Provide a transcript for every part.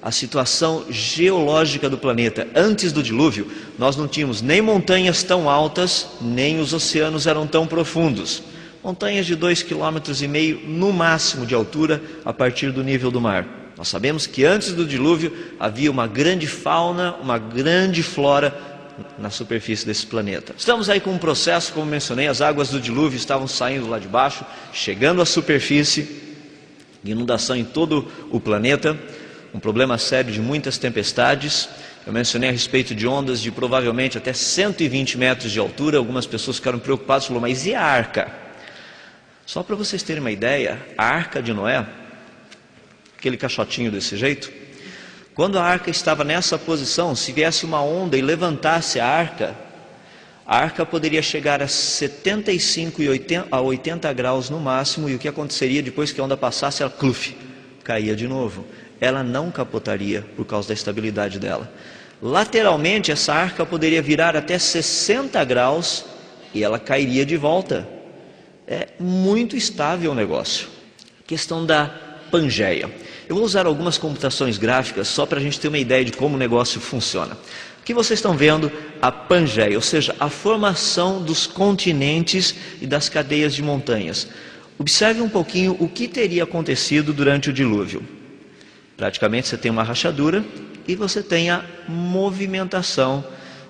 a situação geológica do planeta. Antes do dilúvio, nós não tínhamos nem montanhas tão altas, nem os oceanos eram tão profundos. Montanhas de 2,5 km no máximo de altura a partir do nível do mar. Nós sabemos que antes do dilúvio havia uma grande fauna, uma grande flora na superfície desse planeta. Estamos aí com um processo, como mencionei, as águas do dilúvio estavam saindo lá de baixo, chegando à superfície, inundação em todo o planeta, um problema sério de muitas tempestades. Eu mencionei a respeito de ondas de provavelmente até 120 metros de altura. Algumas pessoas ficaram preocupadas, falaram, mas e a arca? Só para vocês terem uma ideia, a arca de Noé, aquele caixotinho desse jeito, quando a arca estava nessa posição, se viesse uma onda e levantasse a arca poderia chegar a 75 a 80 graus no máximo, e o que aconteceria depois que a onda passasse, ela caía de novo. Ela não capotaria por causa da estabilidade dela. Lateralmente, essa arca poderia virar até 60 graus e ela cairia de volta. É muito estável o negócio. Questão da Pangeia. Eu vou usar algumas computações gráficas só para a gente ter uma ideia de como o negócio funciona. Aqui vocês estão vendo a Pangeia, ou seja, a formação dos continentes e das cadeias de montanhas. Observe um pouquinho o que teria acontecido durante o dilúvio. Praticamente você tem uma rachadura e você tem a movimentação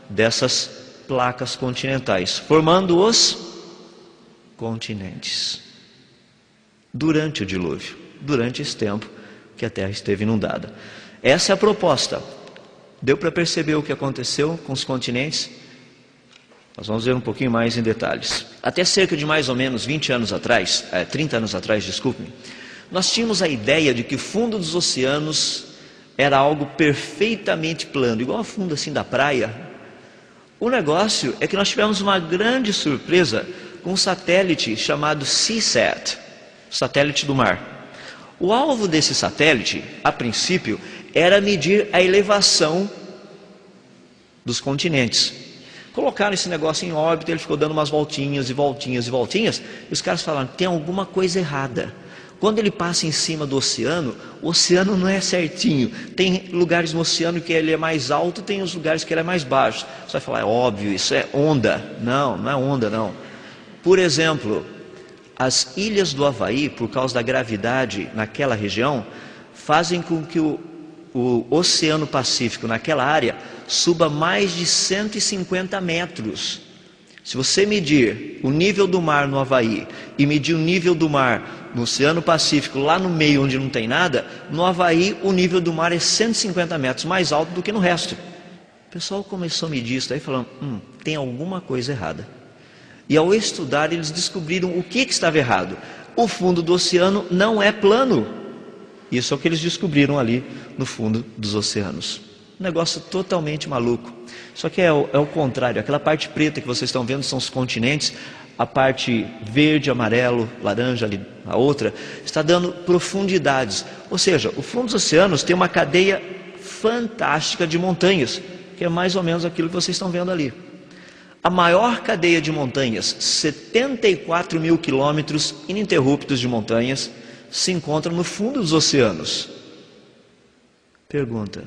dessas placas continentais, formando os continentes. Durante o dilúvio, durante esse tempo que a Terra esteve inundada. Essa é a proposta. Deu para perceber o que aconteceu com os continentes? Nós vamos ver um pouquinho mais em detalhes. Até cerca de mais ou menos 30 anos atrás, desculpe-me, nós tínhamos a ideia de que o fundo dos oceanos era algo perfeitamente plano, igual ao fundo assim da praia. O negócio é que nós tivemos uma grande surpresa com um satélite chamado Seasat, satélite do mar. O alvo desse satélite, a princípio, era medir a elevação dos continentes. Colocaram esse negócio em órbita, ele ficou dando umas voltinhas e voltinhas e voltinhas, e os caras falaram, tem alguma coisa errada. Quando ele passa em cima do oceano, o oceano não é certinho. Tem lugares no oceano que ele é mais alto, tem os lugares que ele é mais baixo. Você vai falar, é óbvio, isso é onda. Não, não é onda não. Por exemplo, as ilhas do Havaí, por causa da gravidade naquela região, fazem com que o Oceano Pacífico naquela área suba mais de 150 metros. Se você medir o nível do mar no Havaí e medir o nível do mar no Oceano Pacífico, lá no meio onde não tem nada, no Havaí o nível do mar é 150 metros mais alto do que no resto. O pessoal começou a medir isso aí falando, tem alguma coisa errada. E ao estudar eles descobriram o que estava errado. O fundo do oceano não é plano. Isso é o que eles descobriram ali no fundo dos oceanos. Um negócio totalmente maluco. Só que é o contrário. Aquela parte preta que vocês estão vendo são os continentes. A parte verde, amarelo, laranja, ali, a outra, está dando profundidades. Ou seja, o fundo dos oceanos tem uma cadeia fantástica de montanhas, que é mais ou menos aquilo que vocês estão vendo ali. A maior cadeia de montanhas, 74 mil quilômetros ininterruptos de montanhas, se encontra no fundo dos oceanos. Pergunta,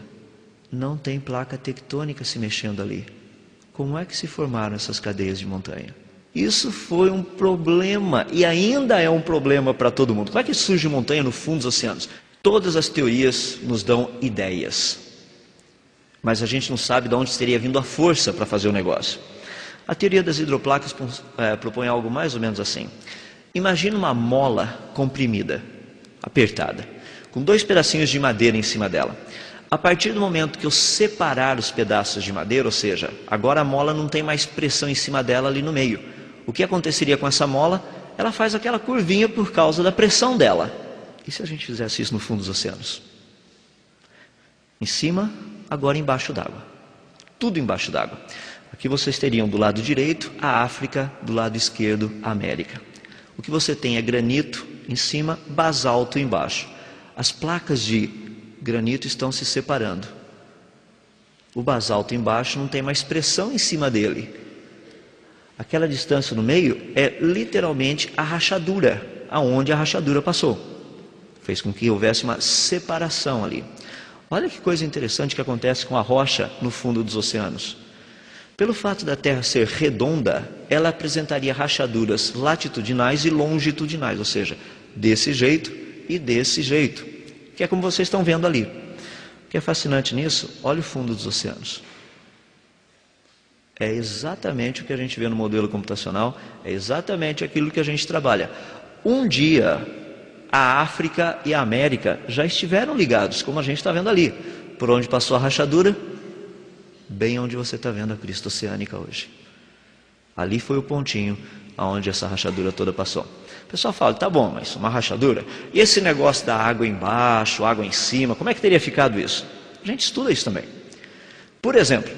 não tem placa tectônica se mexendo ali. Como é que se formaram essas cadeias de montanha? Isso foi um problema e ainda é um problema para todo mundo. Como é que surge montanha no fundo dos oceanos? Todas as teorias nos dão ideias, mas a gente não sabe de onde teria vindo a força para fazer o negócio. A teoria das hidroplacas propõe algo mais ou menos assim. Imagina uma mola comprimida, apertada, com 2 pedacinhos de madeira em cima dela. A partir do momento que eu separar os pedaços de madeira, ou seja, agora a mola não tem mais pressão em cima dela ali no meio. O que aconteceria com essa mola? Ela faz aquela curvinha por causa da pressão dela. E se a gente fizesse isso no fundo dos oceanos? Em cima, agora embaixo d'água. Tudo embaixo d'água. Aqui vocês teriam do lado direito a África, do lado esquerdo a América. O que você tem é granito em cima, basalto embaixo. As placas de granito estão se separando. O basalto embaixo não tem mais pressão em cima dele. Aquela distância no meio é literalmente a rachadura, aonde a rachadura passou. Fez com que houvesse uma separação ali. Olha que coisa interessante que acontece com a rocha no fundo dos oceanos. Pelo fato da Terra ser redonda, ela apresentaria rachaduras latitudinais e longitudinais, ou seja, desse jeito e desse jeito, que é como vocês estão vendo ali. O que é fascinante nisso, olha o fundo dos oceanos. É exatamente o que a gente vê no modelo computacional, é exatamente aquilo que a gente trabalha. Um dia, a África e a América já estiveram ligados, como a gente está vendo ali. Por onde passou a rachadura? Bem onde você está vendo a crista oceânica hoje. Ali foi o pontinho aonde essa rachadura toda passou. O pessoal fala, tá bom, mas uma rachadura? E esse negócio da água embaixo, água em cima, como é que teria ficado isso? A gente estuda isso também. Por exemplo,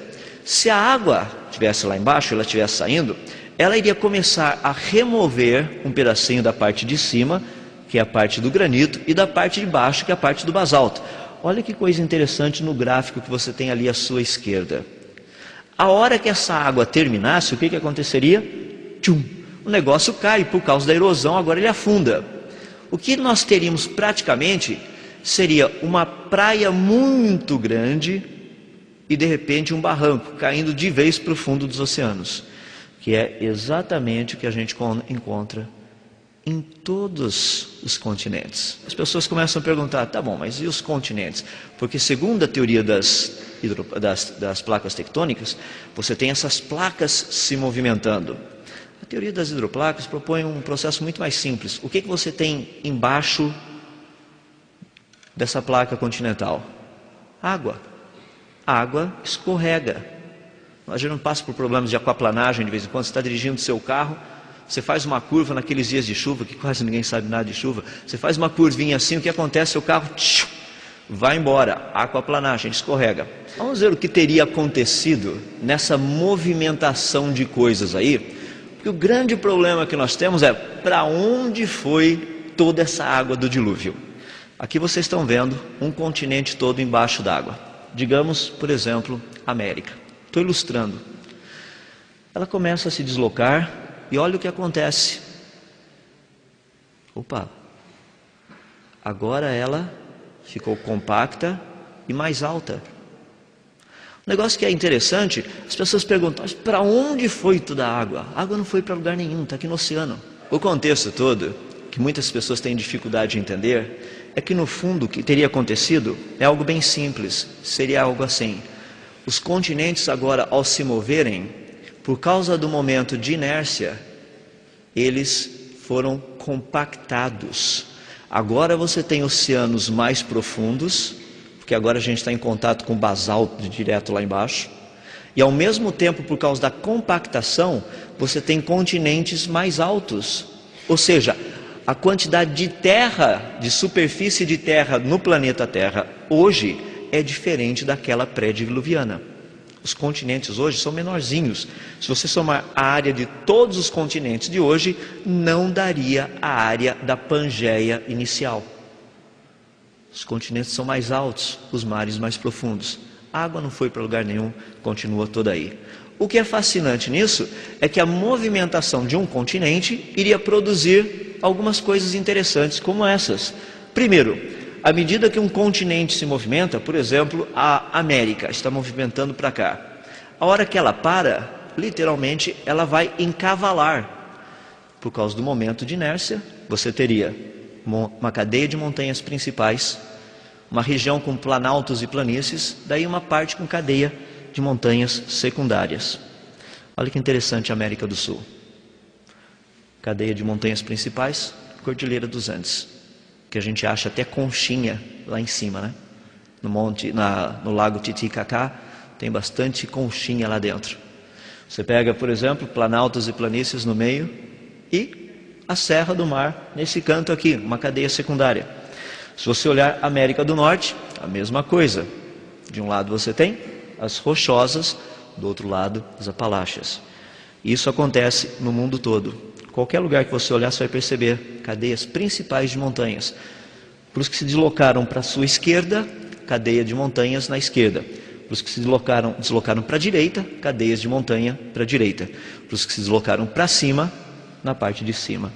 se a água estivesse lá embaixo, ela estivesse saindo, ela iria começar a remover um pedacinho da parte de cima, que é a parte do granito, e da parte de baixo, que é a parte do basalto. Olha que coisa interessante no gráfico que você tem ali à sua esquerda. A hora que essa água terminasse, o que aconteceria? Tchum! O negócio cai por causa da erosão, agora ele afunda. O que nós teríamos praticamente seria uma praia muito grande e de repente um barranco caindo de vez para o fundo dos oceanos, que é exatamente o que a gente encontra em todos os continentes. As pessoas começam a perguntar, tá bom, mas e os continentes? Porque segundo a teoria das placas tectônicas, você tem essas placas se movimentando. A teoria das hidroplacas propõe um processo muito mais simples. O que você tem embaixo dessa placa continental? Água. A água escorrega. A gente não passa por problemas de aquaplanagem de vez em quando. Você está dirigindo o seu carro, você faz uma curva naqueles dias de chuva, que quase ninguém sabe nada de chuva. Você faz uma curvinha assim, o que acontece? Seu carro vai embora, aquaplanagem, escorrega. Vamos ver o que teria acontecido nessa movimentação de coisas aí. Porque o grande problema que nós temos é para onde foi toda essa água do dilúvio. Aqui vocês estão vendo um continente todo embaixo d'água. Digamos, por exemplo, América. Estou ilustrando. Ela começa a se deslocar e olha o que acontece. Opa! Agora ela ficou compacta e mais alta. Um negócio que é interessante, as pessoas perguntam, mas para onde foi toda a água? A água não foi para lugar nenhum, está aqui no oceano. O contexto todo, que muitas pessoas têm dificuldade de entender, é que no fundo o que teria acontecido é algo bem simples, seria algo assim. Os continentes agora, ao se moverem, por causa do momento de inércia, eles foram compactados. Agora você tem oceanos mais profundos, porque agora a gente está em contato com o basalto direto lá embaixo, e ao mesmo tempo, por causa da compactação, você tem continentes mais altos. Ou seja, a quantidade de terra, de superfície de terra no planeta Terra, hoje é diferente daquela pré-diluviana. Os continentes hoje são menorzinhos. Se você somar a área de todos os continentes de hoje, não daria a área da Pangeia inicial. Os continentes são mais altos, os mares mais profundos. A água não foi para lugar nenhum, continua toda aí. O que é fascinante nisso é que a movimentação de um continente iria produzir algumas coisas interessantes como essas. Primeiro, à medida que um continente se movimenta, por exemplo, a América está movimentando para cá. A hora que ela para, literalmente, ela vai encavalar. Por causa do momento de inércia, você teria uma cadeia de montanhas principais, uma região com planaltos e planícies, daí uma parte com cadeia de montanhas secundárias. Olha que interessante a América do Sul. Cadeia de montanhas principais, Cordilheira dos Andes, que a gente acha até conchinha lá em cima, né? No lago Titicacá, tem bastante conchinha lá dentro. Você pega, por exemplo, planaltos e planícies no meio e a Serra do Mar nesse canto aqui, uma cadeia secundária. Se você olhar a América do Norte, a mesma coisa. De um lado você tem as rochosas, do outro lado as Apalaches. Isso acontece no mundo todo. Qualquer lugar que você olhar, você vai perceber cadeias principais de montanhas. Para os que se deslocaram para a sua esquerda, cadeia de montanhas na esquerda. Para os que se deslocaram para a direita, cadeias de montanha para a direita. Para os que se deslocaram para cima, na parte de cima.